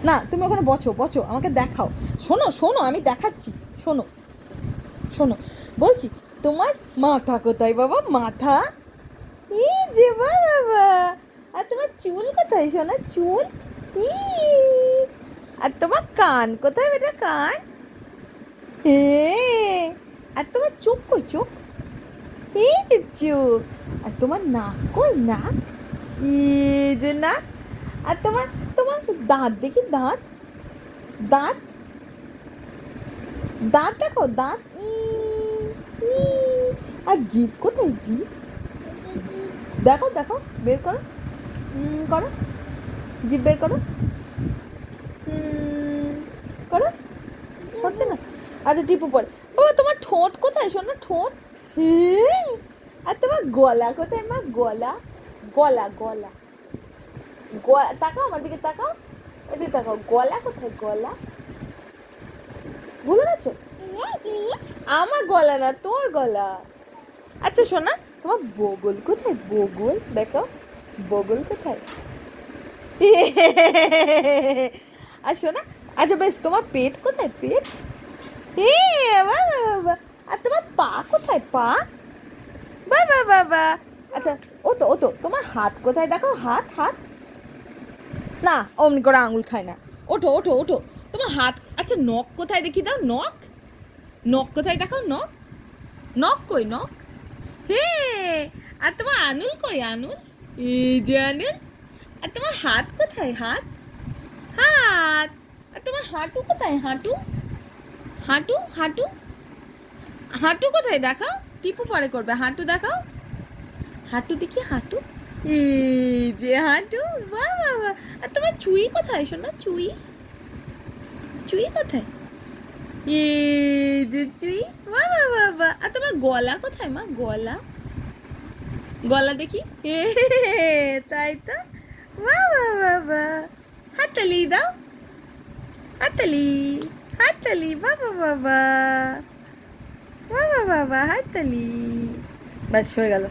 না তুমি ওখানে বচো বচো, আমাকে দেখাও। শোনো শোনো আমি দেখাচ্ছি, শোনো শোনো বলছি। তোমার মাথা কোথায় বাবা, মাথা? এই যে বাবা। আর তোমার চুল কোথায় সোনা, চুল? ই আর তোমার কান কোথায় বেটা, কান? হে আর তোমার চোখ কই, চোখ? এই যে চোখ। আর তোমার নাক কই, নাক? এই যে নাক। আর তোমার তোমার দাঁত দেখি, দাঁত, দাঁত, দাঁত দেখো, দাঁত। ই আর জিভ কোথায়, জিভ? দেখো দেখো, বের করো, করো, জিভ বের করো, করো, হচ্ছে না? আচ্ছা টিপু পরে। বাবা তোমার ঠোঁট কোথায় শোনো, ঠোঁট? আর তোমার গলা কোথায় মা, গলা? গলা গলা তাকাও আমার দিকে, তাকাও, এদিকে তাকাও, গলা কোথায়, গলা? ভুলে গেছো? আমার গলা না, তোর গলা। আচ্ছা শোনা, তোমার বগল কোথায়, বগল দেখো, বগল কোথায়? আর শোনা, আচ্ছা বেশ, তোমার পেট কোথায়, পেট? বাবা। আর তোমার পা কোথায়, পা? বাবা বাবা। আচ্ছা ও তো তোমার হাত কোথায় দেখো, হাত, হাত। না অমনি করে আঙুল খায় না, ওঠো ওঠো ওঠো। তোমার হাত, আচ্ছা নখ কোথায় দেখি দাও, নখ, নখ কোথায় দেখাও, নখ, নখ কই, নখ? হে আর তোমার আনুল কই, আনুল? এই যে আনুল। আর তোমার হাত কোথায়, হাত, হাত। আর তোমার হাঁটু কোথায়, হাঁটু, হাঁটু, হাঁটু, হাঁটু কোথায় দেখাও, টিপু পরে করবে, হাঁটু দেখাও, হাঁটু দেখি, হাঁটু। এই যে হাঁটু, বাহ বাহ বাহ। আর তোমার চুই কোথায় শোনা, চুই, চুই কোথায়? এই যে চুই, বাহ বাহ বাহ বাহ। আর তোমার গলা কোথায় মা, গলা, গলা দেখি। তাই তো, বাহ বাহ বাহ বাহ। হাততালি দাও, হাততালি, হাততালি, বাবা বাবা, বাবা বাবা, হাততালি। ব্যাস হয়ে গেল।